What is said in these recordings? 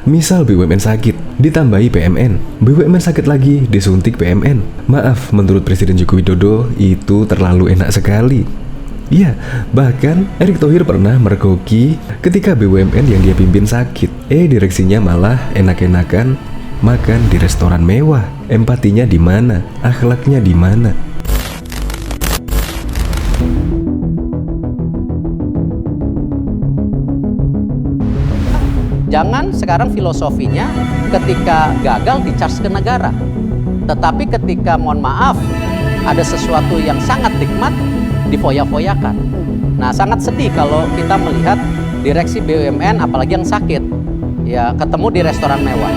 Misal BUMN sakit, ditambahi PMN. BUMN sakit lagi, disuntik PMN. Maaf, menurut Presiden Joko Widodo, itu terlalu enak sekali. Iya, bahkan Erick Thohir pernah mergoki ketika BUMN yang dia pimpin sakit. Direksinya malah enak-enakan makan di restoran mewah. Empatinya di mana? Akhlaknya di mana? Jangan sekarang filosofinya ketika gagal di-charge ke negara. Tetapi ketika mohon maaf ada sesuatu yang sangat nikmat difoya-foyakan. Nah, sangat sedih kalau kita melihat direksi BUMN apalagi yang sakit. Ya, ketemu di restoran mewah.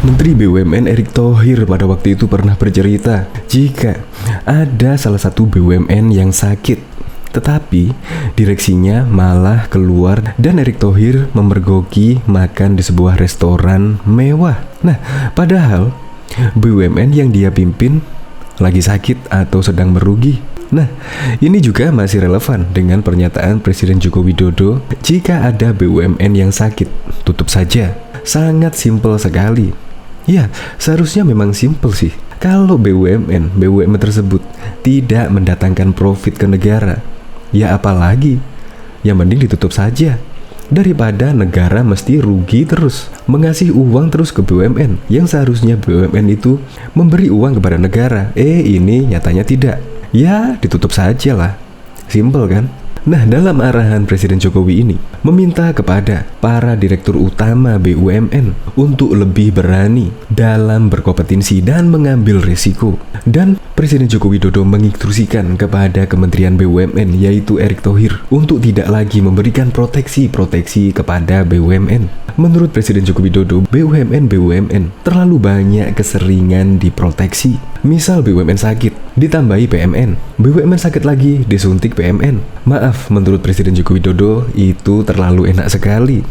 Menteri BUMN Erick Thohir pada waktu itu pernah bercerita jika ada salah satu BUMN yang sakit, tetapi direksinya malah keluar dan Erick Thohir memergoki makan di sebuah restoran mewah. Nah, padahal BUMN yang dia pimpin lagi sakit atau sedang merugi. Nah, ini juga masih relevan dengan pernyataan Presiden Joko Widodo, jika ada BUMN yang sakit, tutup saja. Sangat simpel sekali. Ya, seharusnya memang simpel sih. Kalau BUMN tersebut tidak mendatangkan profit ke negara, ya apalagi, yang mending ditutup saja. Daripada negara mesti rugi terus, mengasih uang terus ke BUMN, yang seharusnya BUMN itu memberi uang kepada negara. Ini nyatanya tidak. Ya, ditutup saja lah. Simpel kan? Nah, dalam arahan Presiden Jokowi ini meminta kepada para direktur utama BUMN untuk lebih berani dalam berkompetensi dan mengambil risiko. Dan Presiden Joko Widodo menginstruksikan kepada Kementerian BUMN yaitu Erick Thohir untuk tidak lagi memberikan proteksi kepada BUMN. Menurut Presiden Joko Widodo, BUMN terlalu banyak keseringan diproteksi. Misal BUMN sakit, ditambahi PMN. BUMN sakit lagi, disuntik PMN. Maaf, menurut Presiden Joko Widodo, itu terlalu enak sekali.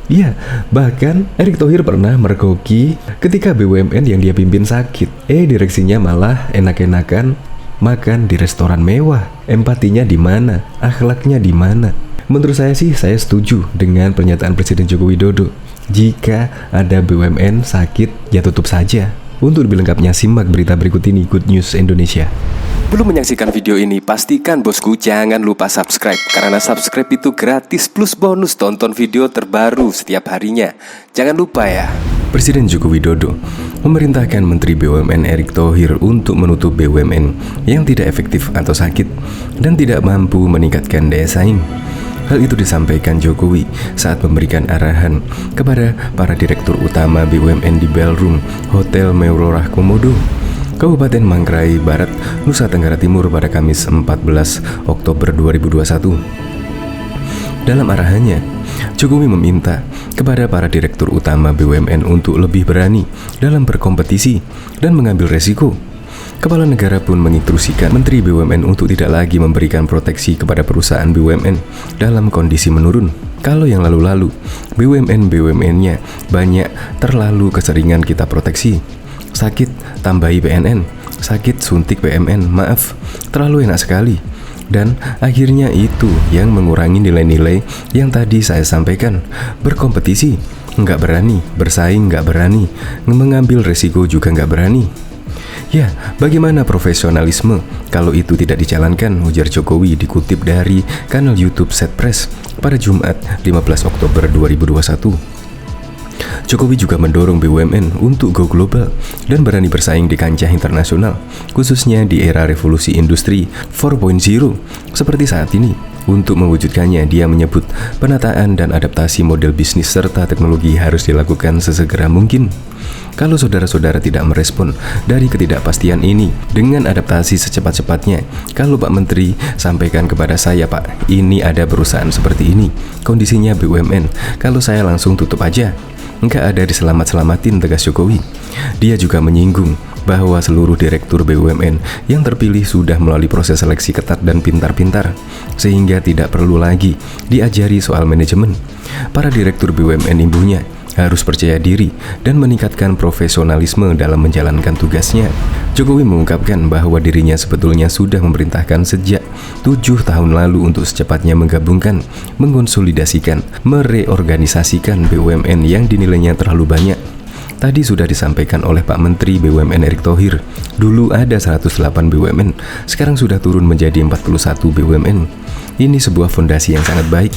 Iya, bahkan Erick Thohir pernah mergoki ketika BUMN yang dia pimpin sakit. Direksinya malah enak-enakan makan di restoran mewah. Empatinya di mana? Akhlaknya di mana? Menurut saya sih, saya setuju dengan pernyataan Presiden Joko Widodo. Jika ada BUMN sakit, ya tutup saja. Untuk lebih lengkapnya, simak berita berikut ini, Good News Indonesia. Belum menyaksikan video ini, pastikan bosku jangan lupa subscribe. Karena subscribe itu gratis plus bonus tonton video terbaru setiap harinya. Jangan lupa ya. Presiden Joko Widodo memerintahkan Menteri BUMN Erick Thohir untuk menutup BUMN yang tidak efektif atau sakit dan tidak mampu meningkatkan daya saing. Hal itu disampaikan Jokowi saat memberikan arahan kepada para direktur utama BUMN di Ballroom Hotel Meurorah Komodo, Kabupaten Manggarai Barat, Nusa Tenggara Timur pada Kamis 14 Oktober 2021. Dalam arahannya, Jokowi meminta kepada para direktur utama BUMN untuk lebih berani dalam berkompetisi dan mengambil resiko. Kepala negara pun menginstruksikan Menteri BUMN untuk tidak lagi memberikan proteksi kepada perusahaan BUMN dalam kondisi menurun. Kalau yang lalu-lalu, BUMN-nya banyak terlalu keseringan kita proteksi. Sakit, tambahi PNN. Sakit, suntik PMN. Maaf, terlalu enak sekali. Dan akhirnya itu yang mengurangi nilai-nilai yang tadi saya sampaikan. Berkompetisi, nggak berani. Bersaing, nggak berani. Mengambil resiko juga nggak berani. Ya, bagaimana profesionalisme kalau itu tidak dijalankan, ujar Jokowi dikutip dari kanal YouTube Setpress pada Jumat 15 Oktober 2021. Jokowi juga mendorong BUMN untuk go global dan berani bersaing di kancah internasional, khususnya di era revolusi industri 4.0 seperti saat ini. Untuk mewujudkannya, dia menyebut penataan dan adaptasi model bisnis serta teknologi harus dilakukan sesegera mungkin. Kalau saudara-saudara tidak merespon dari ketidakpastian ini dengan adaptasi secepat-cepatnya, kalau Pak Menteri sampaikan kepada saya, Pak, ini ada perusahaan seperti ini, kondisinya BUMN, kalau saya langsung tutup aja, nggak ada diselamat-selamatin, tegas Jokowi. Dia juga menyinggung bahwa seluruh direktur BUMN yang terpilih sudah melalui proses seleksi ketat dan pintar-pintar, sehingga tidak perlu lagi diajari soal manajemen. Para direktur BUMN imbuhnya harus percaya diri dan meningkatkan profesionalisme dalam menjalankan tugasnya. Jokowi mengungkapkan bahwa dirinya sebetulnya sudah memerintahkan sejak 7 tahun lalu untuk secepatnya menggabungkan, mengonsolidasikan, mereorganisasikan BUMN yang dinilainya terlalu banyak. Tadi sudah disampaikan oleh Pak Menteri BUMN Erick Thohir, dulu ada 108 BUMN, sekarang sudah turun menjadi 41 BUMN. Ini sebuah fondasi yang sangat baik.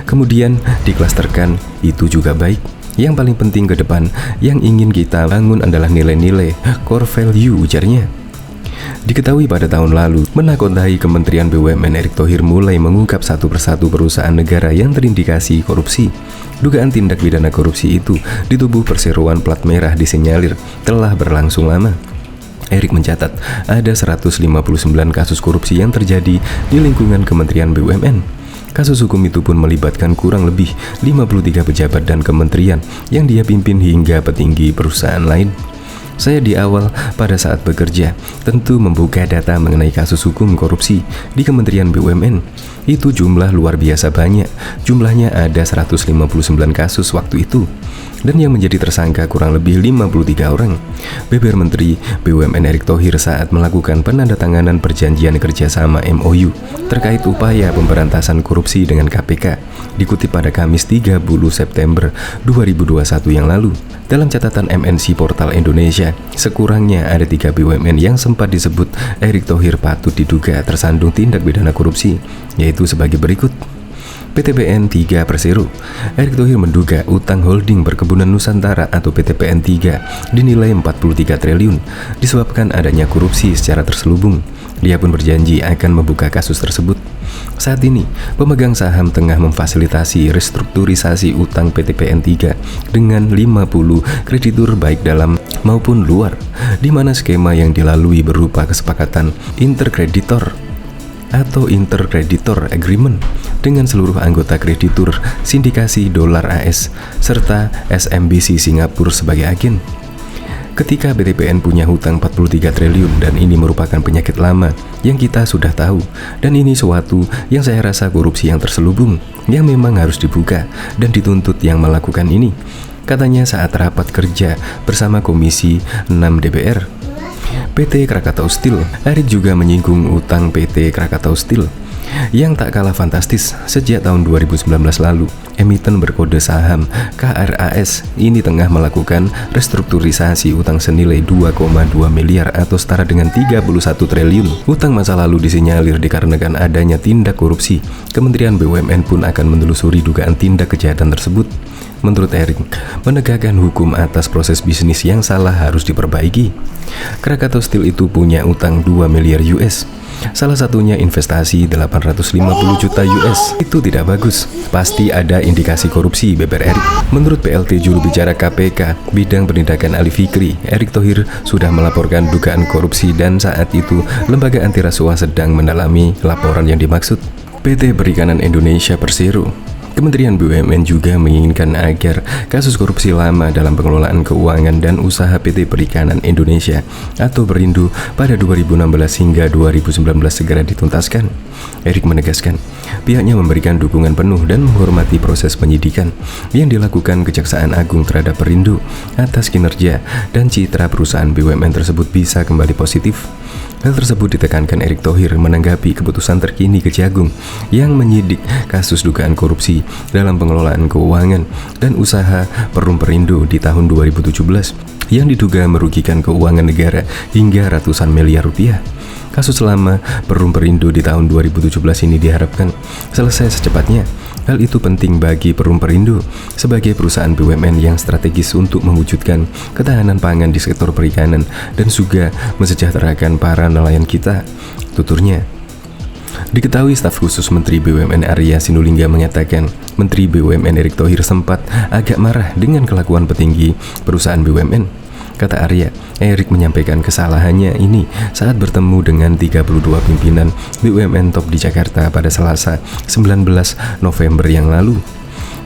Kemudian diklasterkan, itu juga baik. Yang paling penting ke depan yang ingin kita bangun adalah nilai-nilai core value, ujarnya. Diketahui pada tahun lalu, menakotai Kementerian BUMN Erick Thohir mulai mengungkap satu persatu perusahaan negara yang terindikasi korupsi. Dugaan tindak pidana korupsi itu di tubuh perseroan plat merah disinyalir telah berlangsung lama. Erick mencatat ada 159 kasus korupsi yang terjadi di lingkungan Kementerian BUMN. Kasus hukum itu pun melibatkan kurang lebih 53 pejabat dan kementerian yang dia pimpin hingga petinggi perusahaan lain. Saya di awal pada saat bekerja tentu membuka data mengenai kasus hukum korupsi di Kementerian BUMN. Itu jumlah luar biasa banyak. Jumlahnya ada 159 kasus waktu itu. Dan yang menjadi tersangka kurang lebih 53 orang. Beber Menteri BUMN Erick Thohir saat melakukan penandatanganan perjanjian kerjasama MOU terkait upaya pemberantasan korupsi dengan KPK, dikutip pada Kamis 30 September 2021 yang lalu. Dalam catatan MNC Portal Indonesia, sekurangnya ada 3 BUMN yang sempat disebut Erick Thohir patut diduga tersandung tindak pidana korupsi, yaitu sebagai berikut. PTPN 3 Persero. Erick Thohir menduga utang holding Perkebunan Nusantara atau PTPN 3 dinilai 43 triliun disebabkan adanya korupsi secara terselubung. Dia pun berjanji akan membuka kasus tersebut. Saat ini, pemegang saham tengah memfasilitasi restrukturisasi utang PTPN 3 dengan 50 kreditur baik dalam maupun luar, di mana skema yang dilalui berupa kesepakatan interkreditor atau interkreditor agreement dengan seluruh anggota kreditur sindikasi dolar AS serta SMBC Singapura sebagai agen. Ketika BTPN punya hutang 43 triliun dan ini merupakan penyakit lama yang kita sudah tahu, dan ini suatu yang saya rasa korupsi yang terselubung yang memang harus dibuka dan dituntut yang melakukan ini, katanya saat rapat kerja bersama Komisi 6 DPR. PT Krakatau Steel. Erick juga menyinggung utang PT Krakatau Steel yang tak kalah fantastis. Sejak tahun 2019 lalu, emiten berkode saham KRAS ini tengah melakukan restrukturisasi utang senilai 2,2 miliar atau setara dengan 31 triliun. Utang masa lalu disinyalir dikarenakan adanya tindak korupsi. Kementerian BUMN pun akan menelusuri dugaan tindak kejahatan tersebut. Menurut Erick, menegakkan hukum atas proses bisnis yang salah harus diperbaiki. Krakatau Steel itu punya utang 2 miliar US. Salah satunya investasi 850 juta US. Itu tidak bagus. Pasti ada indikasi korupsi, beber Erick. Menurut PLT juru bicara KPK bidang penindakan Ali Fikri, Erick Thohir sudah melaporkan dugaan korupsi dan saat itu lembaga anti rasuah sedang mendalami laporan yang dimaksud. PT Perikanan Indonesia Persero. Kementerian BUMN juga menginginkan agar kasus korupsi lama dalam pengelolaan keuangan dan usaha PT Perikanan Indonesia atau Perindo pada 2016 hingga 2019 segera dituntaskan. Erick menegaskan, pihaknya memberikan dukungan penuh dan menghormati proses penyidikan yang dilakukan Kejaksaan Agung terhadap Perindo atas kinerja dan citra perusahaan BUMN tersebut bisa kembali positif. Hal tersebut ditekankan Erick Thohir menanggapi keputusan terkini Kejagung yang menyidik kasus dugaan korupsi dalam pengelolaan keuangan dan usaha Perum Perindo di tahun 2017 yang diduga merugikan keuangan negara hingga ratusan miliar rupiah. Kasus lama Perum Perindo di tahun 2017 ini diharapkan selesai secepatnya. Hal itu penting bagi Perum Perindo sebagai perusahaan BUMN yang strategis untuk mewujudkan ketahanan pangan di sektor perikanan dan juga mensejahterakan para nelayan kita, tuturnya. Diketahui staf khusus Menteri BUMN Arya Sinulinga mengatakan Menteri BUMN Erick Thohir sempat agak marah dengan kelakuan petinggi perusahaan BUMN. Kata Arya, Erick menyampaikan kesalahannya ini saat bertemu dengan 32 pimpinan BUMN top di Jakarta pada Selasa 19 November yang lalu.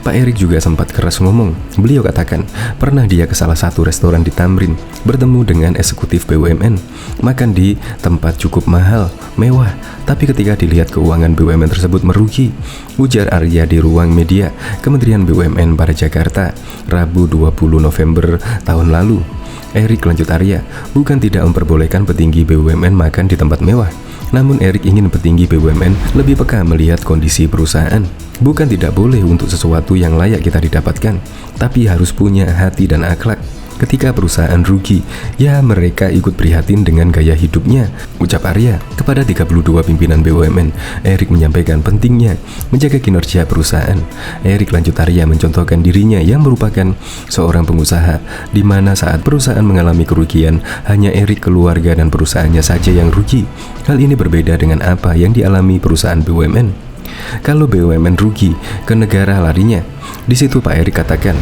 Pak Erik juga sempat keras ngomong. Beliau katakan, pernah dia ke salah satu restoran di Tamrin, bertemu dengan eksekutif BUMN, makan di tempat cukup mahal, mewah, tapi ketika dilihat keuangan BUMN tersebut merugi, ujar Arya di ruang media Kementerian BUMN pada Jakarta, Rabu 20 November tahun lalu. Erik, lanjut Arya, bukan tidak memperbolehkan petinggi BUMN makan di tempat mewah. Namun Erik ingin petinggi BUMN lebih peka melihat kondisi perusahaan. Bukan tidak boleh untuk sesuatu yang layak kita didapatkan, tapi harus punya hati dan akhlak. Ketika perusahaan rugi, ya mereka ikut prihatin dengan gaya hidupnya, ucap Arya. Kepada 32 pimpinan BUMN, Erik menyampaikan pentingnya menjaga kinerja perusahaan. Erik, lanjut Arya, mencontohkan dirinya yang merupakan seorang pengusaha, di mana saat perusahaan mengalami kerugian, hanya Erik, keluarga, dan perusahaannya saja yang rugi. Hal ini berbeda dengan apa yang dialami perusahaan BUMN. Kalau BUMN rugi, ke negara larinya. Di situ Pak Erik katakan,